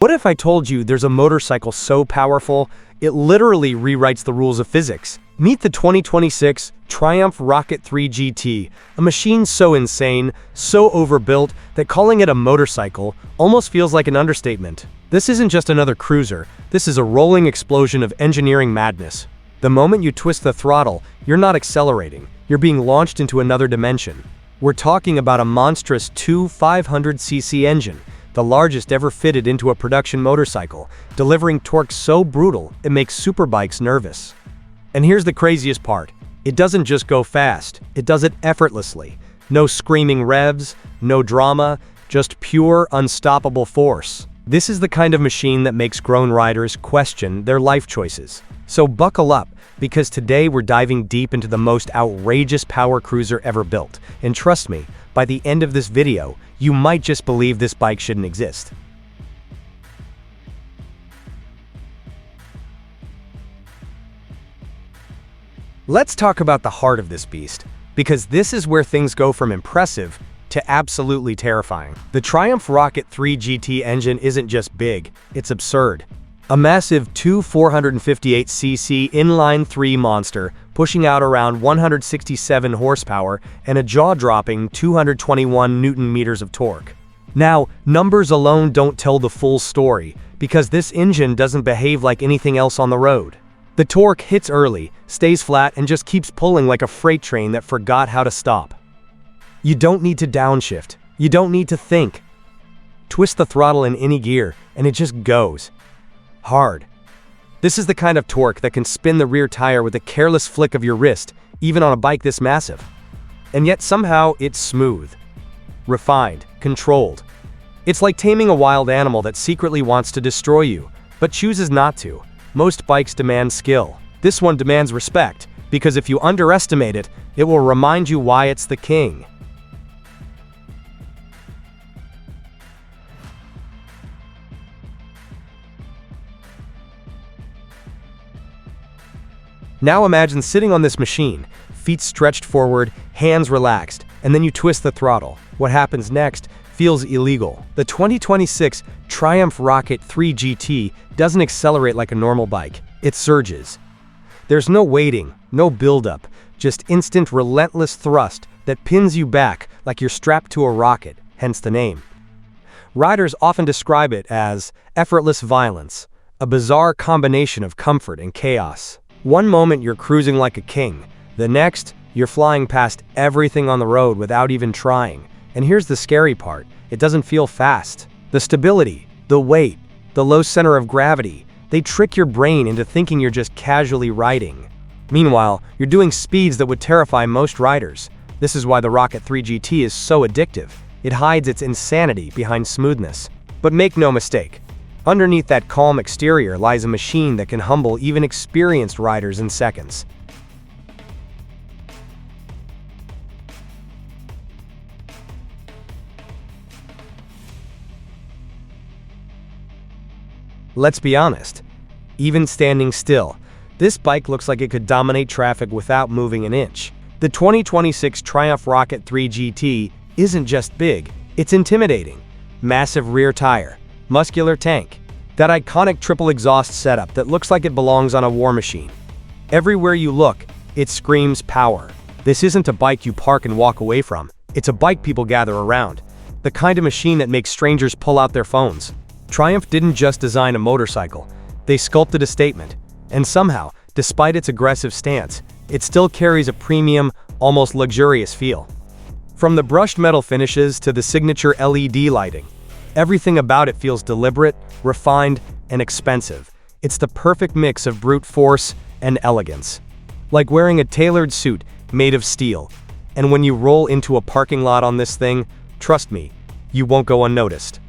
What if I told you there's a motorcycle so powerful, it literally rewrites the rules of physics? Meet the 2026 Triumph Rocket 3 GT, a machine so insane, so overbuilt, that calling it a motorcycle almost feels like an understatement. This isn't just another cruiser, this is a rolling explosion of engineering madness. The moment you twist the throttle, you're not accelerating, you're being launched into another dimension. We're talking about a monstrous 500cc engine, the largest ever fitted into a production motorcycle, delivering torque so brutal it makes superbikes nervous. And here's the craziest part. It doesn't just go fast, it does it effortlessly. No screaming revs, no drama, just pure, unstoppable force. This is the kind of machine that makes grown riders question their life choices. So buckle up, because today we're diving deep into the most outrageous power cruiser ever built. And trust me, by the end of this video, you might just believe this bike shouldn't exist. Let's talk about the heart of this beast, because this is where things go from impressive to absolutely terrifying. The Triumph Rocket 3 GT engine isn't just big, it's absurd. A massive 458cc inline-3 monster, pushing out around 167 horsepower and a jaw-dropping 221 Newton-meters of torque. Now, numbers alone don't tell the full story, because this engine doesn't behave like anything else on the road. The torque hits early, stays flat, and just keeps pulling like a freight train that forgot how to stop. You don't need to downshift. You don't need to think. Twist the throttle in any gear, and it just goes. Hard. This is the kind of torque that can spin the rear tire with a careless flick of your wrist, even on a bike this massive. And yet somehow it's smooth, refined, controlled. It's like taming a wild animal that secretly wants to destroy you, but chooses not to. Most bikes demand skill. This one demands respect, because if you underestimate it, it will remind you why it's the king. Now imagine sitting on this machine, feet stretched forward, hands relaxed, and then you twist the throttle. What happens next feels illegal. The 2026 Triumph Rocket 3 GT doesn't accelerate like a normal bike, it surges. There's no waiting, no buildup, just instant relentless thrust that pins you back like you're strapped to a rocket, hence the name. Riders often describe it as effortless violence, a bizarre combination of comfort and chaos. One moment you're cruising like a king, the next, you're flying past everything on the road without even trying. And here's the scary part, it doesn't feel fast. The stability, the weight, the low center of gravity, they trick your brain into thinking you're just casually riding. Meanwhile, you're doing speeds that would terrify most riders. This is why the Rocket 3 GT is so addictive. It hides its insanity behind smoothness. But make no mistake, underneath that calm exterior lies a machine that can humble even experienced riders in seconds. Let's be honest, even standing still, this bike looks like it could dominate traffic without moving an inch. The 2026 Triumph Rocket 3 GT isn't just big, it's intimidating. Massive rear tire, muscular tank, that iconic triple exhaust setup that looks like it belongs on a war machine. Everywhere you look, it screams power. This isn't a bike you park and walk away from, it's a bike people gather around. The kind of machine that makes strangers pull out their phones. Triumph didn't just design a motorcycle, they sculpted a statement. And somehow, despite its aggressive stance, it still carries a premium, almost luxurious feel. From the brushed metal finishes to the signature LED lighting, everything about it feels deliberate, refined, and expensive. It's the perfect mix of brute force and elegance. Like wearing a tailored suit made of steel. And when you roll into a parking lot on this thing, trust me, you won't go unnoticed.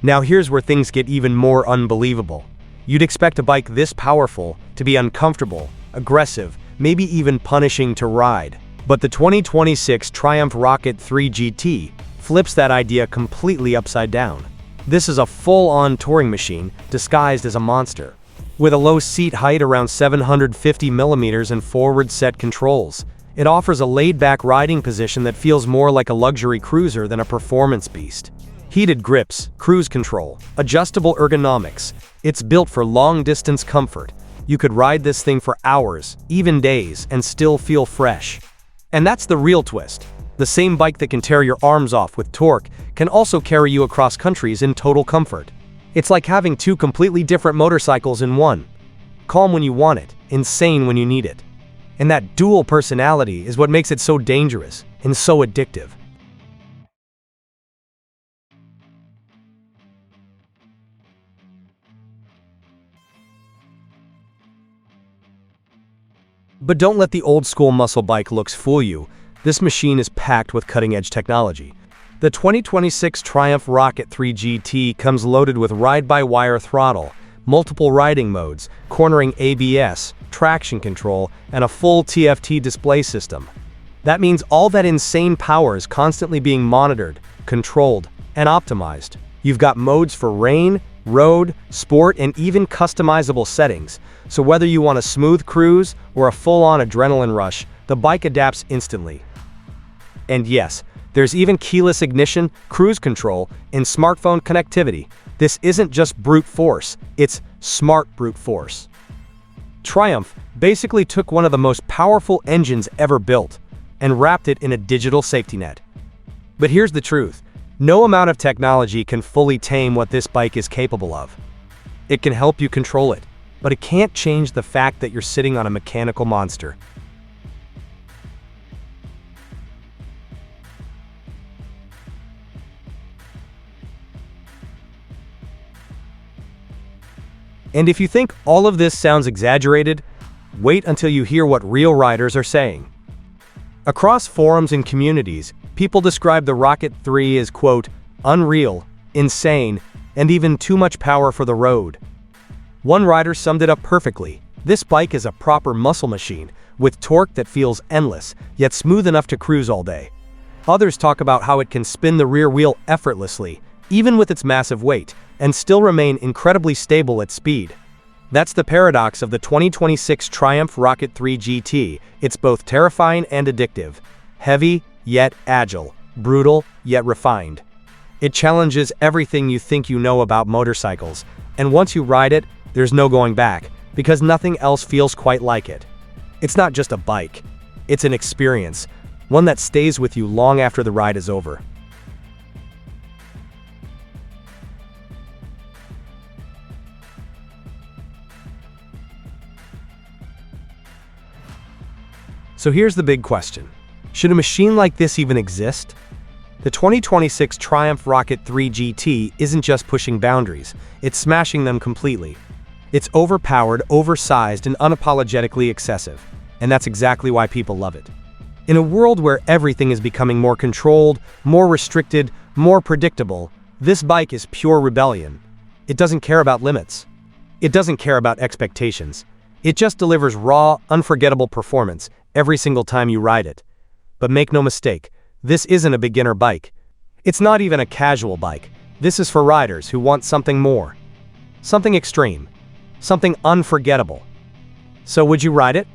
Now here's where things get even more unbelievable. You'd expect a bike this powerful to be uncomfortable, aggressive, maybe even punishing to ride. But the 2026 Triumph Rocket 3 GT flips that idea completely upside down. This is a full-on touring machine disguised as a monster. With a low seat height around 750 millimeters and forward-set controls, it offers a laid-back riding position that feels more like a luxury cruiser than a performance beast. Heated grips, cruise control, adjustable ergonomics. It's built for long-distance comfort. You could ride this thing for hours, even days, and still feel fresh. And that's the real twist. The same bike that can tear your arms off with torque can also carry you across countries in total comfort. It's like having two completely different motorcycles in one. Calm when you want it, insane when you need it. And that dual personality is what makes it so dangerous and so addictive. But don't let the old-school muscle bike looks fool you. This machine is packed with cutting-edge technology. The 2026 Triumph Rocket 3 GT comes loaded with ride-by-wire throttle, multiple riding modes, cornering ABS, traction control, and a full TFT display system. That means all that insane power is constantly being monitored, controlled, and optimized. You've got modes for rain, road, sport, and even customizable settings. So whether you want a smooth cruise or a full-on adrenaline rush, the bike adapts instantly. And yes, there's even keyless ignition, cruise control, and smartphone connectivity. This isn't just brute force, it's smart brute force. Triumph basically took one of the most powerful engines ever built and wrapped it in a digital safety net. But here's the truth. No amount of technology can fully tame what this bike is capable of. It can help you control it, but it can't change the fact that you're sitting on a mechanical monster. And if you think all of this sounds exaggerated, wait until you hear what real riders are saying. Across forums and communities, people describe the Rocket 3 as, quote, unreal, insane, and even too much power for the road. One rider summed it up perfectly. This bike is a proper muscle machine, with torque that feels endless, yet smooth enough to cruise all day. Others talk about how it can spin the rear wheel effortlessly, even with its massive weight, and still remain incredibly stable at speed. That's the paradox of the 2026 Triumph Rocket 3 GT. It's both terrifying and addictive. Heavy, yet agile. Brutal, yet refined. It challenges everything you think you know about motorcycles, and once you ride it, there's no going back, because nothing else feels quite like it. It's not just a bike. It's an experience, one that stays with you long after the ride is over. So here's the big question. Should a machine like this even exist? The 2026 Triumph Rocket 3 GT isn't just pushing boundaries, it's smashing them completely. It's overpowered, oversized, and unapologetically excessive. And that's exactly why people love it. In a world where everything is becoming more controlled, more restricted, more predictable, this bike is pure rebellion. It doesn't care about limits. It doesn't care about expectations. It just delivers raw, unforgettable performance every single time you ride it. But make no mistake, this isn't a beginner bike. It's not even a casual bike. This is for riders who want something more. Something extreme. Something unforgettable. So would you ride it?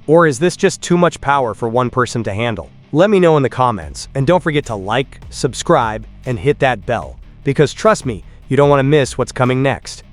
Or is this just too much power for one person to handle? Let me know in the comments, and don't forget to like, subscribe, and hit that bell. Because trust me, you don't want to miss what's coming next.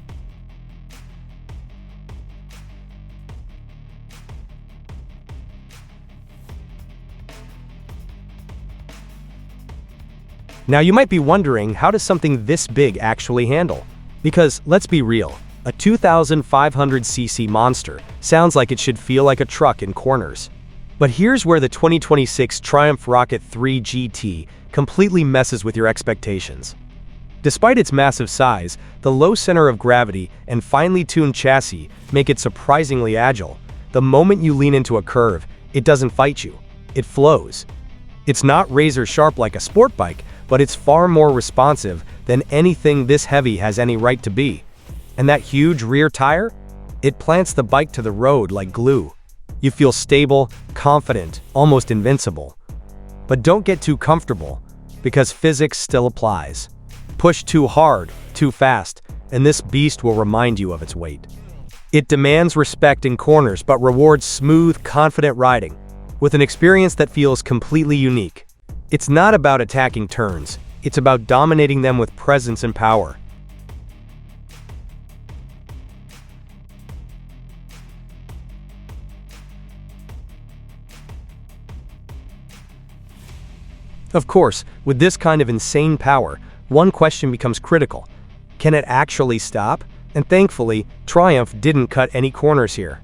Now you might be wondering, how does something this big actually handle? Because, let's be real, a 2,500cc monster sounds like it should feel like a truck in corners. But here's where the 2026 Triumph Rocket 3 GT completely messes with your expectations. Despite its massive size, the low center of gravity and finely tuned chassis make it surprisingly agile. The moment you lean into a curve, it doesn't fight you. It flows. It's not razor-sharp like a sport bike, but it's far more responsive than anything this heavy has any right to be. And that huge rear tire? It plants the bike to the road like glue. You feel stable, confident, almost invincible. But don't get too comfortable, because physics still applies. Push too hard, too fast, and this beast will remind you of its weight. It demands respect in corners but rewards smooth, confident riding, with an experience that feels completely unique. It's not about attacking turns, it's about dominating them with presence and power. Of course, with this kind of insane power, one question becomes critical. Can it actually stop? And thankfully, Triumph didn't cut any corners here.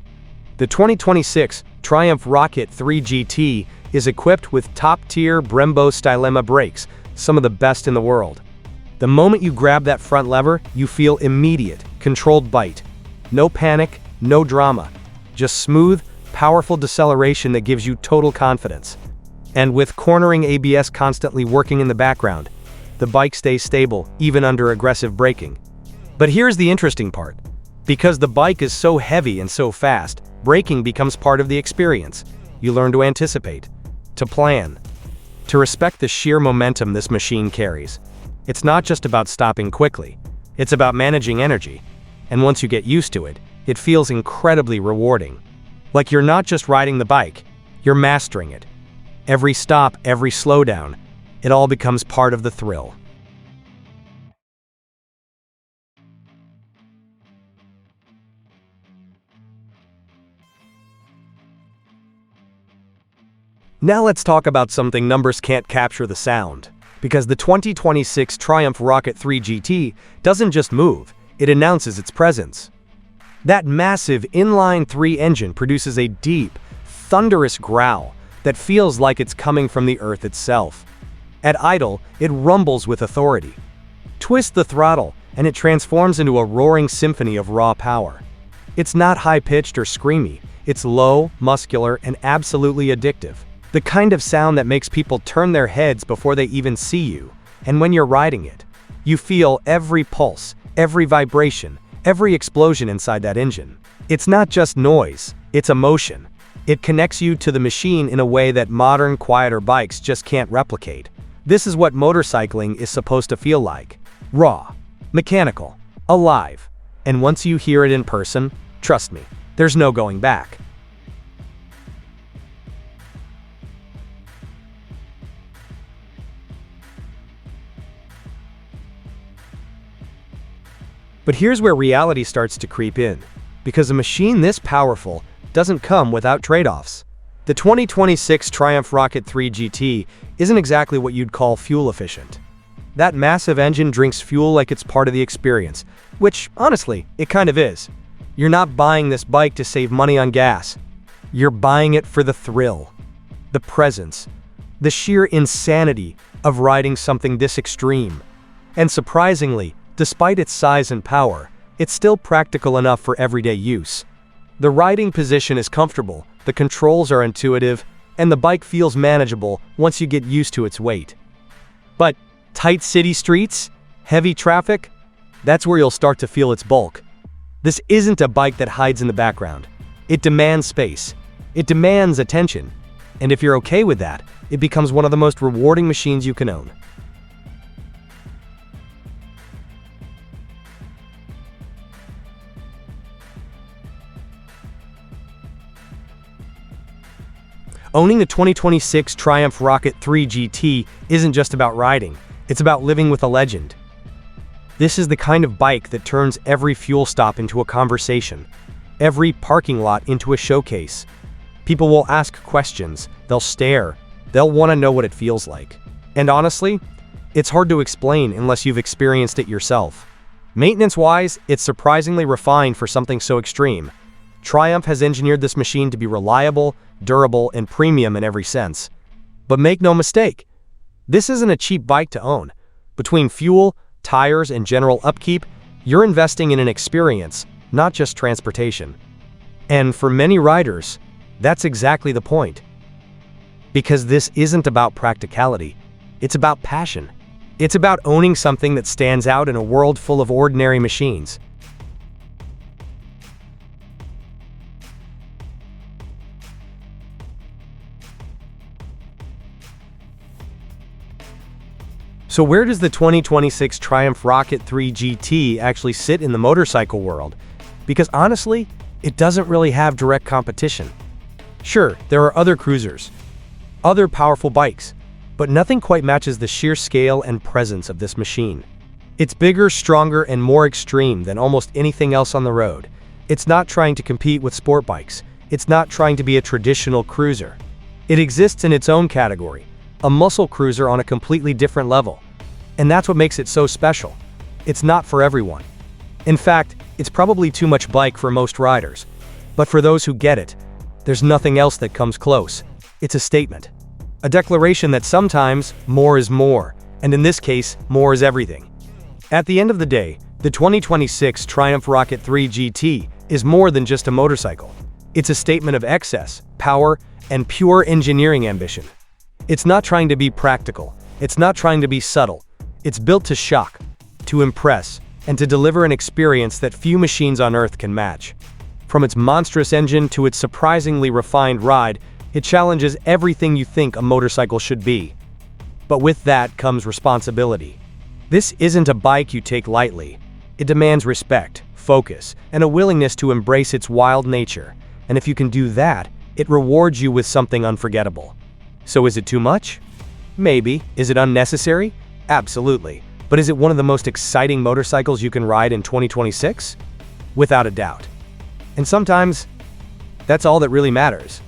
The 2026 Triumph Rocket 3 GT is equipped with top-tier Brembo Stylema brakes, some of the best in the world. The moment you grab that front lever, you feel immediate, controlled bite. No panic, no drama. Just smooth, powerful deceleration that gives you total confidence. And with cornering ABS constantly working in the background, the bike stays stable even under aggressive braking. But here's the interesting part. Because the bike is so heavy and so fast, braking becomes part of the experience. You learn to anticipate, to plan, to respect the sheer momentum this machine carries. It's not just about stopping quickly, it's about managing energy. And once you get used to it, it feels incredibly rewarding. Like you're not just riding the bike, you're mastering it. Every stop, every slowdown, it all becomes part of the thrill. Now let's talk about something numbers can't capture: the sound. Because the 2026 Triumph Rocket 3 GT doesn't just move, it announces its presence. That massive inline-3 engine produces a deep, thunderous growl that feels like it's coming from the earth itself. At idle, it rumbles with authority. Twist the throttle, and it transforms into a roaring symphony of raw power. It's not high-pitched or screamy, it's low, muscular, and absolutely addictive. The kind of sound that makes people turn their heads before they even see you. And when you're riding it, you feel every pulse, every vibration, every explosion inside that engine. It's not just noise, it's emotion. It connects you to the machine in a way that modern, quieter bikes just can't replicate. This is what motorcycling is supposed to feel like. Raw, mechanical, alive. And once you hear it in person, trust me, there's no going back. But here's where reality starts to creep in. Because a machine this powerful doesn't come without trade-offs. The 2026 Triumph Rocket 3 GT isn't exactly what you'd call fuel efficient. That massive engine drinks fuel like it's part of the experience, which, honestly, it kind of is. You're not buying this bike to save money on gas. You're buying it for the thrill, the presence, the sheer insanity of riding something this extreme. And surprisingly, despite its size and power, it's still practical enough for everyday use. The riding position is comfortable, the controls are intuitive, and the bike feels manageable once you get used to its weight. But tight city streets, heavy traffic, that's where you'll start to feel its bulk. This isn't a bike that hides in the background. It demands space. It demands attention. And if you're okay with that, it becomes one of the most rewarding machines you can own. Owning the 2026 Triumph Rocket 3 GT isn't just about riding, it's about living with a legend. This is the kind of bike that turns every fuel stop into a conversation, every parking lot into a showcase. People will ask questions, they'll stare, they'll want to know what it feels like. And honestly, it's hard to explain unless you've experienced it yourself. Maintenance-wise, it's surprisingly refined for something so extreme. Triumph has engineered this machine to be reliable, durable, and premium in every sense. But make no mistake, this isn't a cheap bike to own. Between fuel, tires, and general upkeep, you're investing in an experience, not just transportation. And for many riders, that's exactly the point. Because this isn't about practicality, it's about passion. It's about owning something that stands out in a world full of ordinary machines. So where does the 2026 Triumph Rocket 3 GT actually sit in the motorcycle world? Because honestly, it doesn't really have direct competition. Sure, there are other cruisers, other powerful bikes, but nothing quite matches the sheer scale and presence of this machine. It's bigger, stronger, and more extreme than almost anything else on the road. It's not trying to compete with sport bikes. It's not trying to be a traditional cruiser. It exists in its own category, a muscle cruiser on a completely different level. And that's what makes it so special. It's not for everyone. In fact, it's probably too much bike for most riders. But for those who get it, there's nothing else that comes close. It's a statement. A declaration that sometimes more is more, and in this case, more is everything. At the end of the day, the 2026 Triumph Rocket 3 GT is more than just a motorcycle. It's a statement of excess, power, and pure engineering ambition. It's not trying to be practical. It's not trying to be subtle. It's built to shock, to impress, and to deliver an experience that few machines on Earth can match. From its monstrous engine to its surprisingly refined ride, it challenges everything you think a motorcycle should be. But with that comes responsibility. This isn't a bike you take lightly. It demands respect, focus, and a willingness to embrace its wild nature. And if you can do that, it rewards you with something unforgettable. So is it too much? Maybe. Is it unnecessary? Absolutely. But is it one of the most exciting motorcycles you can ride in 2026? Without a doubt. And sometimes, that's all that really matters.